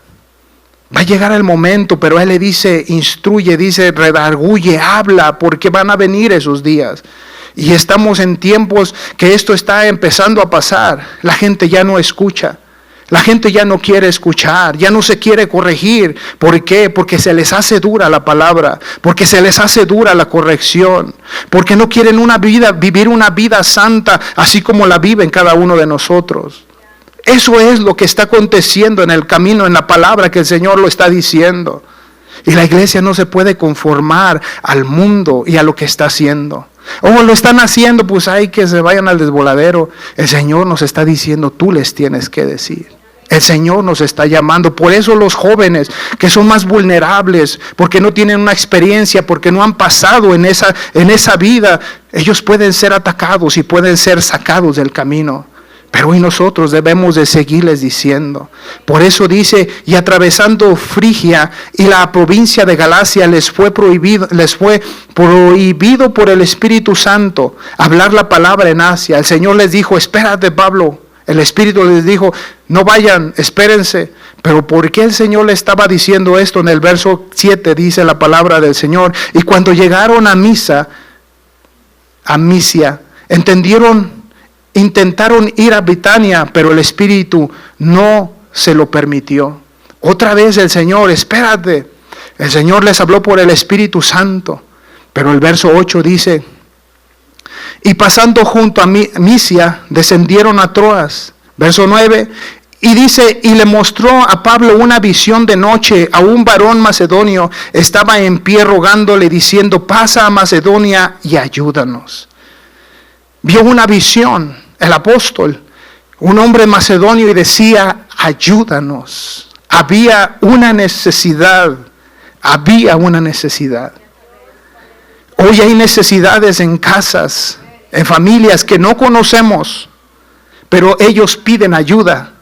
Va a llegar el momento, pero Él le dice, instruye, dice, redarguye, habla, porque van a venir esos días. Y estamos en tiempos que esto está empezando a pasar. La gente ya no escucha. La gente ya no quiere escuchar, ya no se quiere corregir. ¿Por qué? Porque se les hace dura la palabra, porque se les hace dura la corrección, porque no quieren vivir una vida santa, así como la viven cada uno de nosotros. Eso es lo que está aconteciendo en el camino, en la palabra que el Señor lo está diciendo. Y la iglesia no se puede conformar al mundo y a lo que está haciendo. Lo están haciendo, pues hay que se vayan al desvoladero. El Señor nos está diciendo, tú les tienes que decir. El Señor nos está llamando. Por eso los jóvenes que son más vulnerables, porque no tienen una experiencia, porque no han pasado en esa vida, ellos pueden ser atacados y pueden ser sacados del camino. Pero hoy nosotros debemos de seguirles diciendo. Por eso dice, y atravesando Frigia y la provincia de Galacia les fue prohibido por el Espíritu Santo hablar la palabra en Asia. El Señor les dijo, espérate, Pablo. El Espíritu les dijo, no vayan, espérense. Pero ¿por qué el Señor le estaba diciendo esto? En el verso 7 dice la palabra del Señor. Y cuando llegaron a Misia, intentaron ir a Betania, pero el Espíritu no se lo permitió. Otra vez el Señor, espérate. El Señor les habló por el Espíritu Santo. Pero el verso 8 dice, y pasando junto a Misia, descendieron a Troas. Verso 9, y dice, y le mostró a Pablo una visión de noche, a un varón macedonio, estaba en pie rogándole, diciendo, pasa a Macedonia y ayúdanos. Vio una visión, el apóstol, un hombre macedonio, y decía, ayúdanos. Había una necesidad. Hoy hay necesidades en casas, en familias que no conocemos, pero ellos piden ayuda.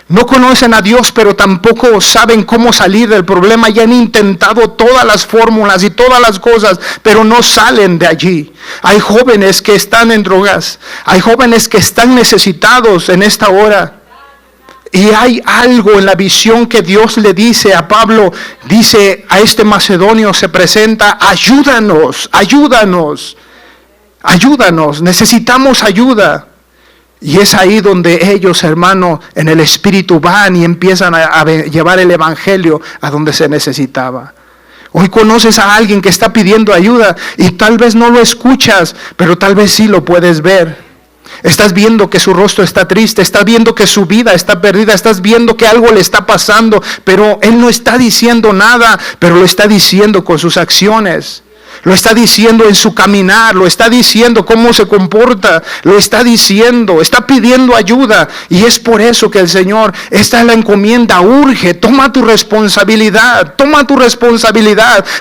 No conocen a Dios, pero tampoco saben cómo salir del problema. Ya han intentado todas las fórmulas y todas las cosas, pero no salen de allí. Hay jóvenes que están en drogas. Hay jóvenes que están necesitados en esta hora. Y hay algo en la visión que Dios le dice a Pablo. Dice a este macedonio, se presenta: ayúdanos, ayúdanos, ayúdanos, necesitamos ayuda. Y es ahí donde ellos, hermano, en el Espíritu van y empiezan a llevar el Evangelio a donde se necesitaba. Hoy conoces a alguien que está pidiendo ayuda y tal vez no lo escuchas, pero tal vez sí lo puedes ver. Estás viendo que su rostro está triste, estás viendo que su vida está perdida, estás viendo que algo le está pasando, pero él no está diciendo nada, pero lo está diciendo con sus acciones. Lo está diciendo en su caminar, lo está diciendo cómo se comporta, lo está diciendo, está pidiendo ayuda. Y es por eso que el Señor, esta es la encomienda, urge, toma tu responsabilidad,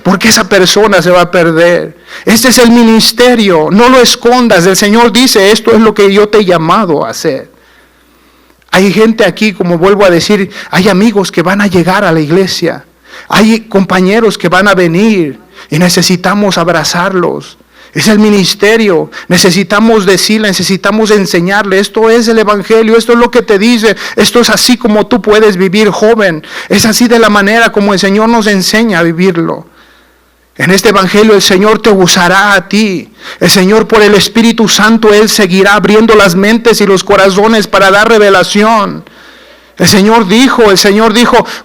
porque esa persona se va a perder. Este es el ministerio, no lo escondas. El Señor dice, esto es lo que yo te he llamado a hacer. Hay gente aquí, como vuelvo a decir, hay amigos que van a llegar a la iglesia, hay compañeros que van a venir. Y necesitamos abrazarlos. Es el ministerio. Necesitamos decirle, necesitamos enseñarle. Esto es el Evangelio, esto es lo que te dice. Esto es así como tú puedes vivir, joven. Es así de la manera como el Señor nos enseña a vivirlo. En este Evangelio el Señor te usará a ti. El Señor, por el Espíritu Santo, Él seguirá abriendo las mentes y los corazones para dar revelación. El Señor dijo,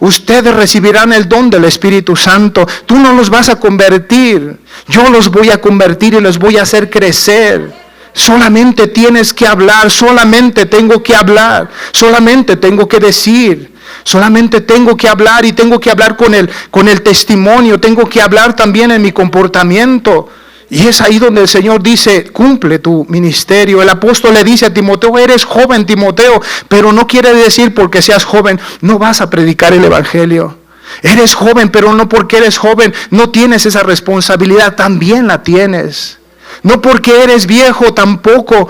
ustedes recibirán el don del Espíritu Santo. Tú no los vas a convertir, yo los voy a convertir y los voy a hacer crecer. Solamente tienes que hablar, solamente tengo que hablar, solamente tengo que decir, solamente tengo que hablar y tengo que hablar con el testimonio, tengo que hablar también en mi comportamiento. Y es ahí donde el Señor dice, cumple tu ministerio. El apóstol le dice a Timoteo, eres joven, Timoteo, pero no quiere decir porque seas joven, no vas a predicar el Evangelio. Eres joven, pero no porque eres joven, no tienes esa responsabilidad, también la tienes. No porque eres viejo, tampoco,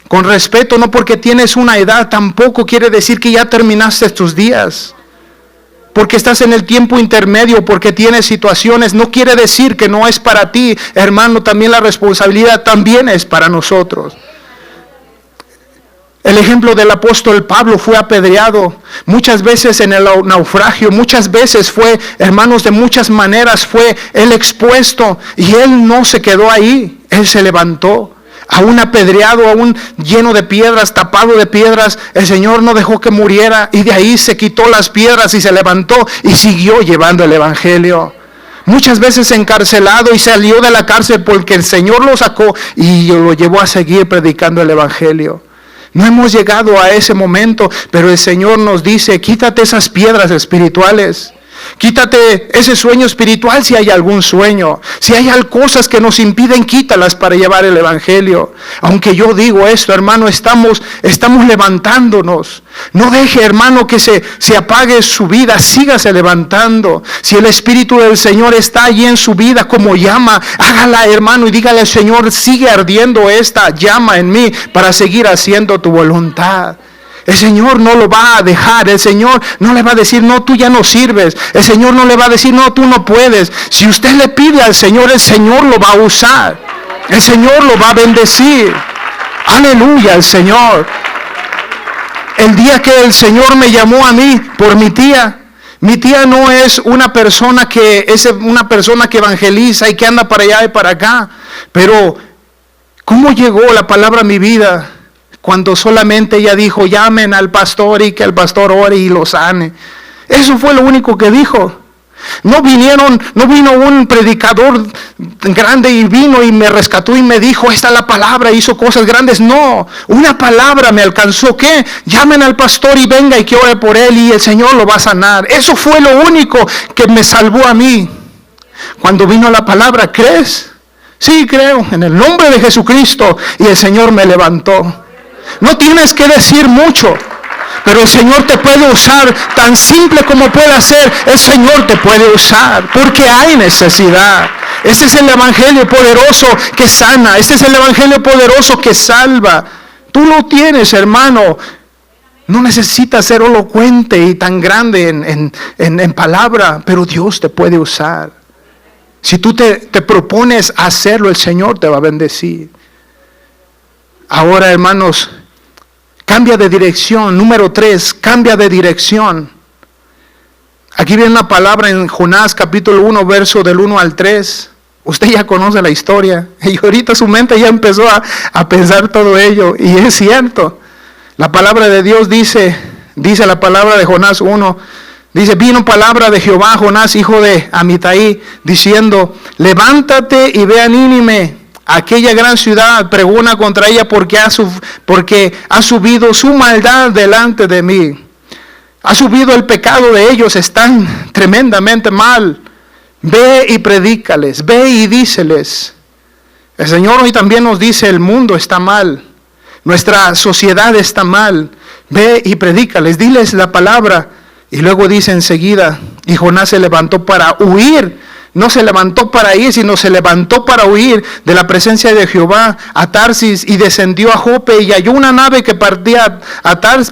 con respeto, no porque tienes una edad, tampoco quiere decir que ya terminaste tus días. Porque estás en el tiempo intermedio, porque tienes situaciones, no quiere decir que no es para ti, hermano. También la responsabilidad también es para nosotros. El ejemplo del apóstol Pablo, fue apedreado muchas veces en el naufragio, muchas veces fue, hermanos, de muchas maneras fue él expuesto, y él no se quedó ahí, él se levantó. Aún apedreado, aún lleno de piedras, tapado de piedras, el Señor no dejó que muriera, y de ahí se quitó las piedras y se levantó y siguió llevando el Evangelio. Muchas veces encarcelado y salió de la cárcel porque el Señor lo sacó y lo llevó a seguir predicando el Evangelio. No hemos llegado a ese momento, pero el Señor nos dice, quítate esas piedras espirituales. Quítate ese sueño espiritual si hay algún sueño. Si hay cosas que nos impiden, quítalas para llevar el Evangelio. Aunque yo digo esto, hermano, estamos levantándonos. No deje, hermano, que se apague su vida. Sígase levantando. Si el Espíritu del Señor está allí en su vida como llama, hágala, hermano, y dígale al Señor, sigue ardiendo esta llama en mí para seguir haciendo tu voluntad. El Señor no lo va a dejar. El Señor no le va a decir, no, tú ya no sirves. El Señor no le va a decir, no, tú no puedes. Si usted le pide al Señor, el Señor lo va a usar. El Señor lo va a bendecir. Aleluya, el Señor. El día que el Señor me llamó a mí por mi tía no es una persona que evangeliza y que anda para allá y para acá. Pero, ¿cómo llegó la palabra a mi vida? Cuando solamente ella dijo, llamen al pastor y que el pastor ore y lo sane. Eso fue lo único que dijo. No vino un predicador grande y vino y me rescató y me dijo, esta es la palabra, hizo cosas grandes. No, una palabra me alcanzó. ¿Qué? Llamen al pastor y venga y que ore por él y el Señor lo va a sanar. Eso fue lo único que me salvó a mí. Cuando vino la palabra, ¿crees? Sí, creo, en el nombre de Jesucristo, y el Señor me levantó. No tienes que decir mucho, pero el Señor te puede usar. Tan simple como puede hacer, el Señor te puede usar, porque hay necesidad. Ese es el Evangelio poderoso que sana. Ese es el Evangelio poderoso que salva. Tú lo tienes, hermano. No necesitas ser elocuente y tan grande en palabra, pero Dios te puede usar. Si tú te propones hacerlo, el Señor te va a bendecir. Ahora, hermanos, cambia de dirección. Número 3, cambia de dirección. Aquí viene una palabra en Jonás capítulo 1, verso del 1 al 3. Usted ya conoce la historia. Y ahorita su mente ya empezó a pensar todo ello. Y es cierto. La palabra de Dios dice la palabra de Jonás 1. Dice, vino palabra de Jehová a Jonás, hijo de Amitai, diciendo, levántate y ve a Nínive, aquella gran ciudad, pregona contra ella porque ha subido su maldad delante de mí. Ha subido el pecado de ellos, están tremendamente mal. Ve y predícales, ve y díceles. El Señor hoy también nos dice, el mundo está mal, nuestra sociedad está mal. Ve y predícales, diles la palabra. Y luego dice enseguida, y Jonás se levantó para huir. No se levantó para ir, sino se levantó para huir de la presencia de Jehová a Tarsis, y descendió a Jope y halló una nave que partía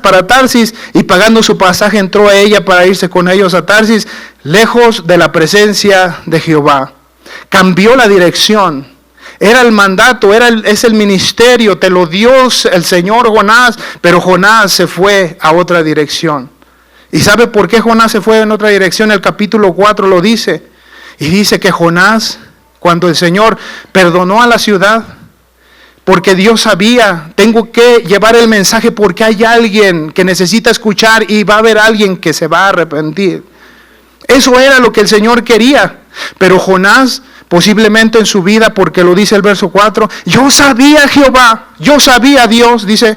para Tarsis, y pagando su pasaje entró a ella para irse con ellos a Tarsis, lejos de la presencia de Jehová. Cambió la dirección. Era el mandato, es el ministerio, te lo dio el Señor Jonás, pero Jonás se fue a otra dirección. ¿Y sabe por qué Jonás se fue en otra dirección? El capítulo 4 lo dice. Y dice que Jonás, cuando el Señor perdonó a la ciudad, porque Dios sabía, tengo que llevar el mensaje porque hay alguien que necesita escuchar y va a haber alguien que se va a arrepentir. Eso era lo que el Señor quería. Pero Jonás, posiblemente en su vida, porque lo dice el verso 4, yo sabía Jehová, yo sabía Dios, dice,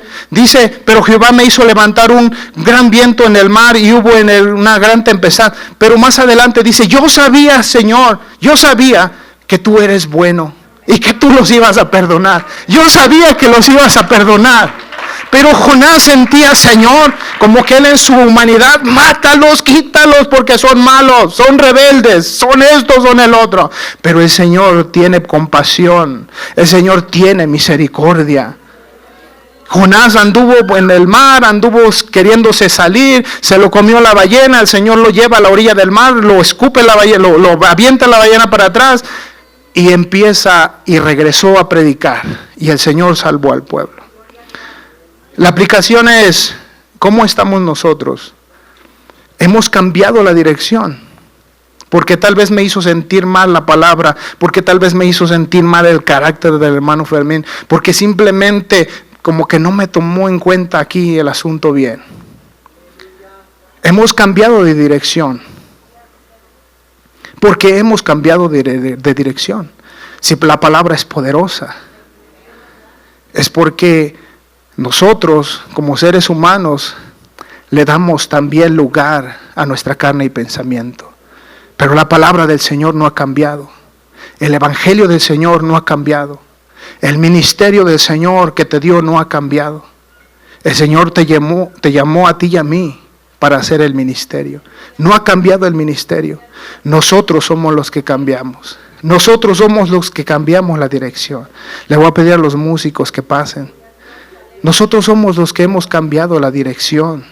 pero Jehová me hizo levantar un gran viento en el mar y hubo una gran tempestad. Pero más adelante dice, yo sabía, Señor, yo sabía que tú eres bueno y que tú los ibas a perdonar. Yo sabía que los ibas a perdonar. Pero Jonás sentía, Señor, como que él en su humanidad, mátalos, quítalos porque son malos, son rebeldes, son esto, son el otro. Pero el Señor tiene compasión, el Señor tiene misericordia. Jonás anduvo en el mar, anduvo queriéndose salir, se lo comió la ballena, el Señor lo lleva a la orilla del mar, lo escupe la ballena, lo avienta la ballena para atrás y empieza y regresó a predicar. Y el Señor salvó al pueblo. La aplicación es, ¿cómo estamos nosotros? Hemos cambiado la dirección, porque tal vez me hizo sentir mal la palabra, porque tal vez me hizo sentir mal el carácter del hermano Fermín, porque simplemente como que no me tomó en cuenta aquí el asunto bien. Hemos cambiado de dirección. Porque hemos cambiado de dirección. Si la palabra es poderosa, es porque nosotros, como seres humanos, le damos también lugar a nuestra carne y pensamiento. Pero la palabra del Señor no ha cambiado. El evangelio del Señor no ha cambiado. El ministerio del Señor que te dio no ha cambiado. El Señor te llamó a ti y a mí para hacer el ministerio. No ha cambiado el ministerio. Nosotros somos los que cambiamos. Nosotros somos los que cambiamos la dirección. Le voy a pedir a los músicos que pasen. Nosotros somos los que hemos cambiado la dirección.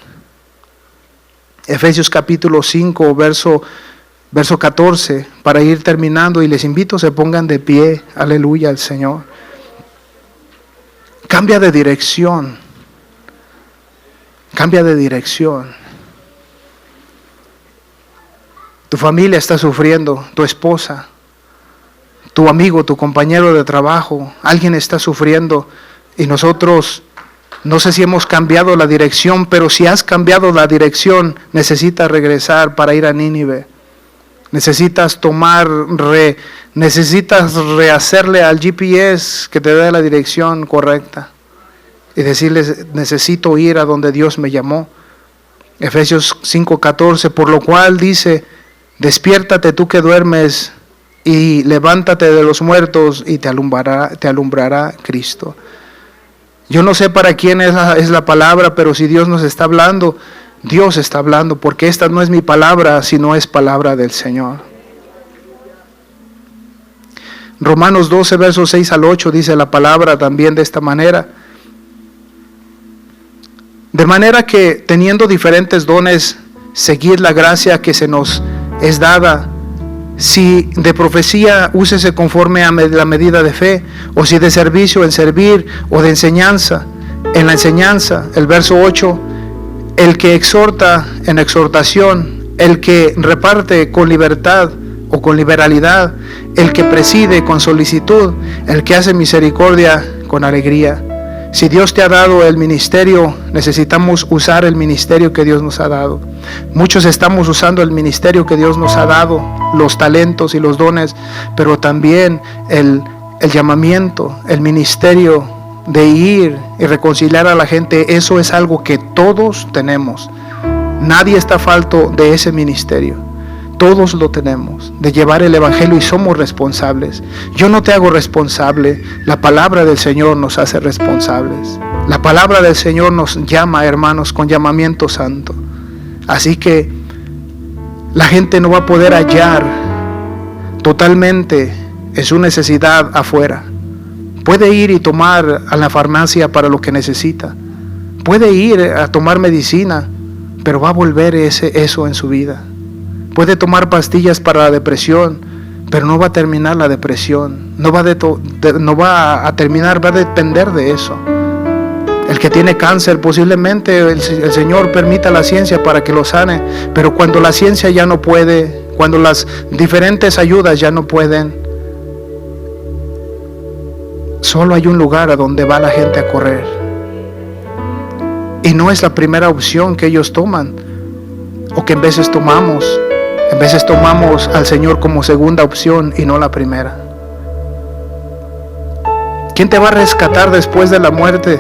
Efesios capítulo 5, verso 14, para ir terminando, y les invito a se pongan de pie. Aleluya al Señor. Cambia de dirección. Cambia de dirección. Tu familia está sufriendo, tu esposa, tu amigo, tu compañero de trabajo, alguien está sufriendo, y nosotros, no sé si hemos cambiado la dirección, pero si has cambiado la dirección, necesitas regresar para ir a Nínive. Necesitas necesitas rehacerle al GPS que te dé la dirección correcta y decirles, necesito ir a donde Dios me llamó. Efesios 5:14, por lo cual dice, despiértate tú que duermes y levántate de los muertos y te alumbrará Cristo. Yo no sé para quién es la palabra, pero si Dios nos está hablando, Dios está hablando, porque esta no es mi palabra, sino es palabra del Señor. Romanos 12, versos 6 al 8, dice la palabra también de esta manera. De manera que, teniendo diferentes dones, seguid la gracia que se nos es dada. Si de profecía, úsese conforme a la medida de fe, o si de servicio, en servir, o de enseñanza, en la enseñanza. El verso 8, el que exhorta en exhortación, el que reparte con libertad o con liberalidad, el que preside con solicitud, el que hace misericordia con alegría. Si Dios te ha dado el ministerio, necesitamos usar el ministerio que Dios nos ha dado. Muchos estamos usando el ministerio que Dios nos ha dado, los talentos y los dones, pero también el llamamiento, el ministerio de ir y reconciliar a la gente. Eso es algo que todos tenemos. Nadie está falto de ese ministerio. Todos lo tenemos, de llevar el evangelio, y somos responsables. Yo no te hago responsable, la palabra del Señor nos hace responsables. La palabra del Señor nos llama, hermanos, con llamamiento santo. Así que la gente no va a poder hallar totalmente en su necesidad afuera. Puede ir y tomar a la farmacia para lo que necesita. Puede ir a tomar medicina, pero va a volver eso en su vida. Puede tomar pastillas para la depresión, pero no va a terminar la depresión. No va a terminar, va a depender de eso. El que tiene cáncer, posiblemente el Señor permita la ciencia para que lo sane, pero cuando la ciencia ya no puede, cuando las diferentes ayudas ya no pueden, solo hay un lugar a donde va la gente a correr. Y no es la primera opción que ellos toman, o que en veces tomamos. En veces tomamos al Señor como segunda opción y no la primera. ¿Quién te va a rescatar después de la muerte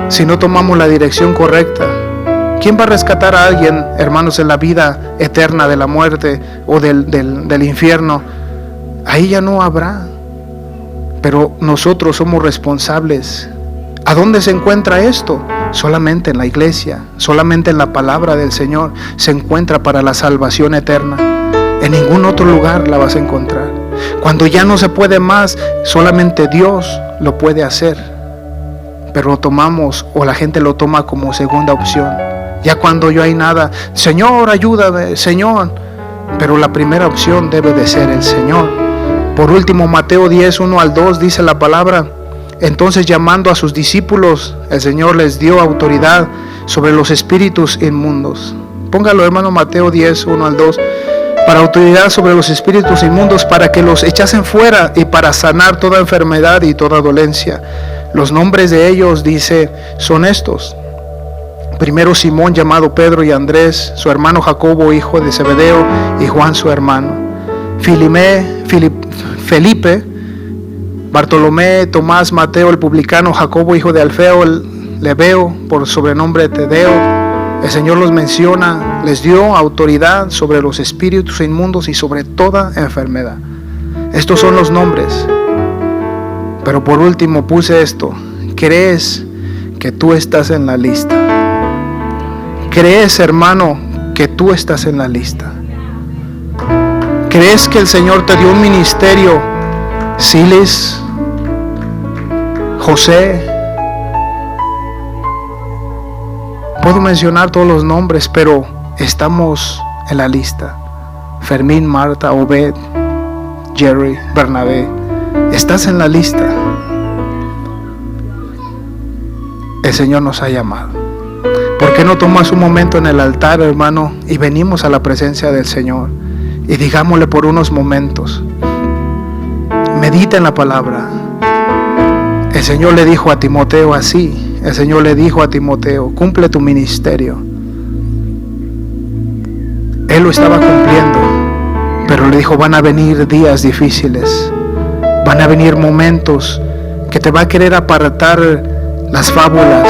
si no tomamos la dirección correcta? ¿Quién va a rescatar a alguien, hermanos, en la vida eterna de la muerte o del infierno? Ahí ya no habrá. Pero nosotros somos responsables. ¿A dónde se encuentra esto? Solamente en la iglesia, solamente en la palabra del Señor se encuentra para la salvación eterna. En ningún otro lugar la vas a encontrar. Cuando ya no se puede más, solamente Dios lo puede hacer. Pero lo tomamos, o la gente lo toma como segunda opción. Ya cuando yo hay nada, Señor, ayúdame, Señor. Pero la primera opción debe de ser el Señor. Por último, Mateo 10, 1 al 2 dice la palabra: entonces, llamando a sus discípulos, el Señor les dio autoridad sobre los espíritus inmundos. Póngalo, hermano, Mateo 10, 1 al 2. Para autoridad sobre los espíritus inmundos, para que los echasen fuera y para sanar toda enfermedad y toda dolencia. Los nombres de ellos, dice, son estos. Primero Simón, llamado Pedro, y Andrés, su hermano Jacobo, hijo de Zebedeo, y Juan, su hermano. Felipe, Bartolomé, Tomás, Mateo el publicano, Jacobo hijo de Alfeo, Lebeo por sobrenombre Tadeo. El Señor los menciona, les dio autoridad sobre los espíritus inmundos y sobre toda enfermedad. Estos son los nombres. Pero por último puse esto: ¿crees que tú estás en la lista? ¿Crees, hermano, que tú estás en la lista? ¿Crees que el Señor te dio un ministerio? Siles, José, puedo mencionar todos los nombres, pero estamos en la lista. Fermín, Marta, Obed, Jerry, Bernabé, estás en la lista. El Señor nos ha llamado. ¿Por qué no tomas un momento en el altar, hermano, y venimos a la presencia del Señor y digámosle por unos momentos? Medita en la palabra. El Señor le dijo a Timoteo así. El Señor le dijo a Timoteo: cumple tu ministerio. Él lo estaba cumpliendo, pero le dijo: van a venir días difíciles. Van a venir momentos que te va a querer apartar las fábulas.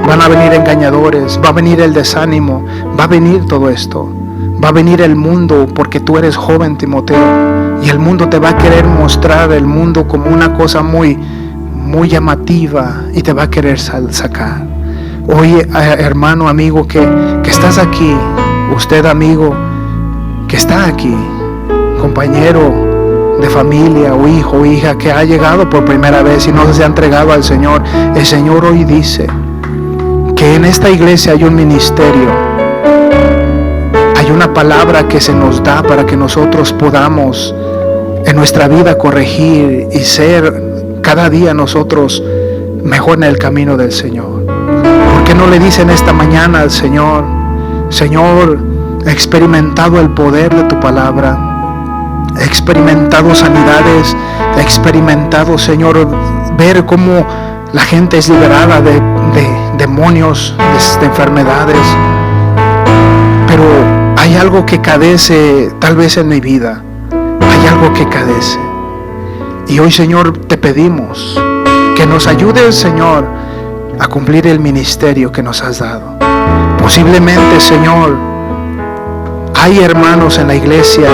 Van a venir engañadores. Va a venir el desánimo. Va a venir todo esto. Va a venir el mundo, porque tú eres joven, Timoteo. Y el mundo te va a querer mostrar el mundo como una cosa muy llamativa, y te va a querer sacar. Oye, hermano, amigo, que estás aquí, usted, amigo, que está aquí, compañero de familia o hijo o hija que ha llegado por primera vez y no se ha entregado al Señor. El Señor hoy dice: que en esta iglesia hay un ministerio, hay una palabra que se nos da para que nosotros podamos en nuestra vida corregir y ser cada día nosotros mejor en el camino del Señor. ¿Por qué no le dicen esta mañana al Señor: Señor, he experimentado el poder de tu palabra, he experimentado sanidades, he experimentado, Señor, ver cómo la gente es liberada de demonios, de enfermedades, pero hay algo que cadece tal vez en mi vida, hay algo que cadece. Y hoy, Señor, te pedimos que nos ayudes, Señor, a cumplir el ministerio que nos has dado. Posiblemente, Señor, hay hermanos en la iglesia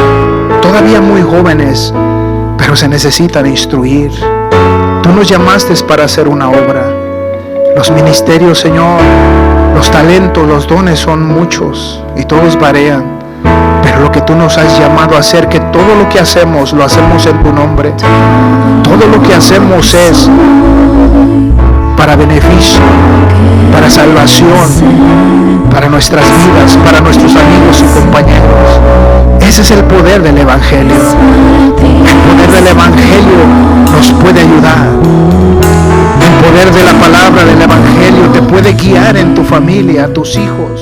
todavía muy jóvenes, pero se necesitan instruir. Tú nos llamaste para hacer una obra. Los ministerios, Señor, los talentos, los dones son muchos y todos varían, pero lo que tú nos has llamado a hacer, que todo lo que hacemos, lo hacemos en tu nombre. Todo lo que hacemos es para beneficio, para salvación, para nuestras vidas, para nuestros amigos y compañeros. Ese es el poder del Evangelio. El poder del Evangelio nos puede ayudar. El poder de la palabra del Evangelio te puede guiar en tu familia, a tus hijos.